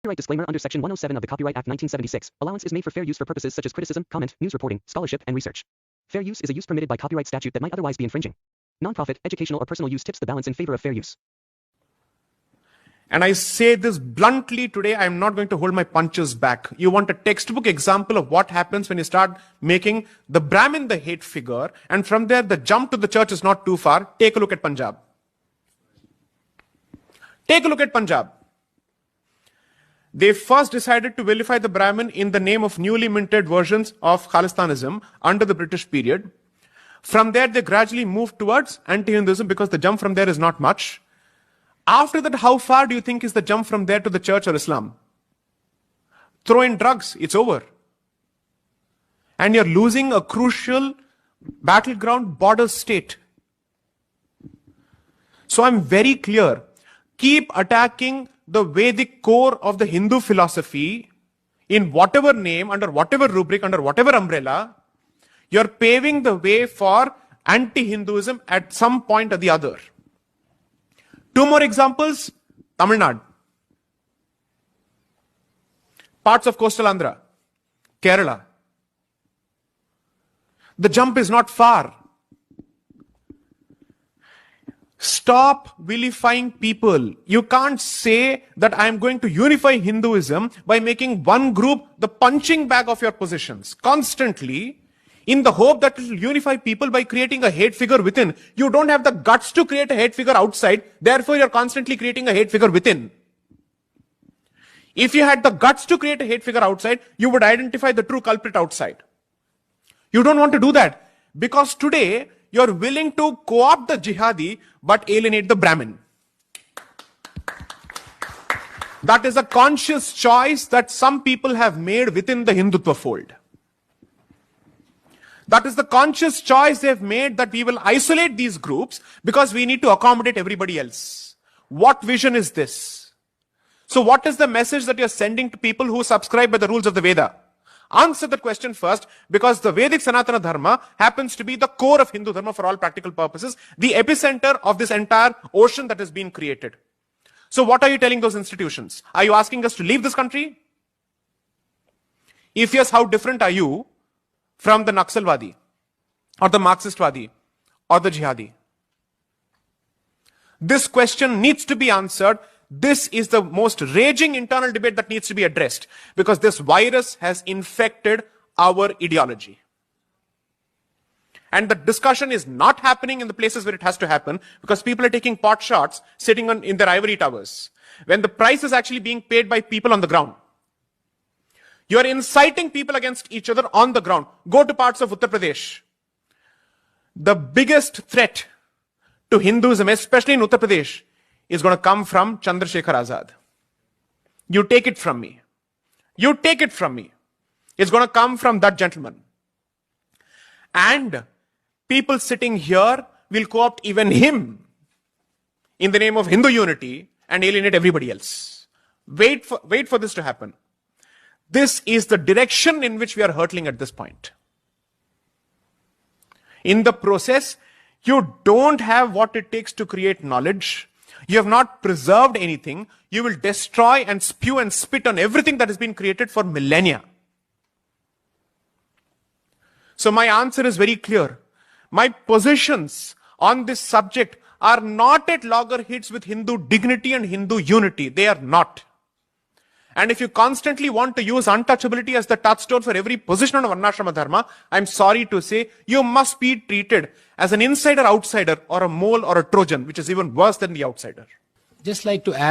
Copyright disclaimer under Section 107 of the Copyright Act 1976. Allowance is made for fair use for purposes such as criticism, comment, news reporting, scholarship, and research. Fair use is a use permitted by copyright statute that might otherwise be infringing. Nonprofit, educational, or personal use tips the balance in favor of fair use. And I say this bluntly today, I'm not going to hold my punches back. You want a textbook example of what happens when you start making the Brahmin the hate figure, and from there the jump to the church is not too far. Take a look at Punjab. Take a look at Punjab. They first decided to vilify the Brahmin in the name of newly minted versions of Khalistanism under the British period. From there, they gradually moved towards anti-Hinduism because the jump from there is not much. After that, how far do you think is the jump from there to the church or Islam? Throw in drugs, it's over. And you're losing a crucial battleground border state. So I'm very clear. Keep attacking the Vedic core of the Hindu philosophy in whatever name, under whatever rubric, under whatever umbrella. You're paving the way for anti-Hinduism at some point or the other. Two more examples. Tamil Nadu. Parts of coastal Andhra. Kerala. The jump is not far. Stop vilifying people. You can't say that I am going to unify Hinduism by making one group the punching bag of your positions constantly in the hope that it will unify people by creating a hate figure within. You don't have the guts to create a hate figure outside, therefore you're constantly creating a hate figure within. If you had the guts to create a hate figure outside, you would identify the true culprit outside. You don't want to do that because today you're willing to co-opt the jihadi but alienate the Brahmin. That is a conscious choice that some people have made within the Hindutva fold. That is the conscious choice they've made, that we will isolate these groups because we need to accommodate everybody else. What vision is this? So what is the message that you're sending to people who subscribe by the rules of the Veda? Answer that question first, because the Vedic Sanatana Dharma happens to be the core of Hindu Dharma for all practical purposes, the epicenter of this entire ocean that has been created. So what are you telling those institutions? Are you asking us to leave this country? If yes, how different are you from the Naxalwadi, or the Marxistwadi, or the Jihadi? This question needs to be answered. This is the most raging internal debate that needs to be addressed, because this virus has infected our ideology. And the discussion is not happening in the places where it has to happen, because people are taking pot shots sitting in their ivory towers, when the price is actually being paid by people on the ground. You are inciting people against each other on the ground. Go to parts of Uttar Pradesh. The biggest threat to Hinduism, especially in Uttar Pradesh, is going to come from Chandrasekhar Azad. You take it from me. You take it from me. It's going to come from that gentleman. And people sitting here will co-opt even him in the name of Hindu unity and alienate everybody else. Wait for this to happen. This is the direction in which we are hurtling at this point. In the process, you don't have what it takes to create knowledge. You have not preserved anything. You will destroy and spew and spit on everything that has been created for millennia. So my answer is very clear. My positions on this subject are not at loggerheads with Hindu dignity and Hindu unity. They are not. And if you constantly want to use untouchability as the touchstone for every position on Varnashrama Dharma, I'm sorry to say, you must be treated as an insider-outsider or a mole or a Trojan, which is even worse than the outsider. Just like to add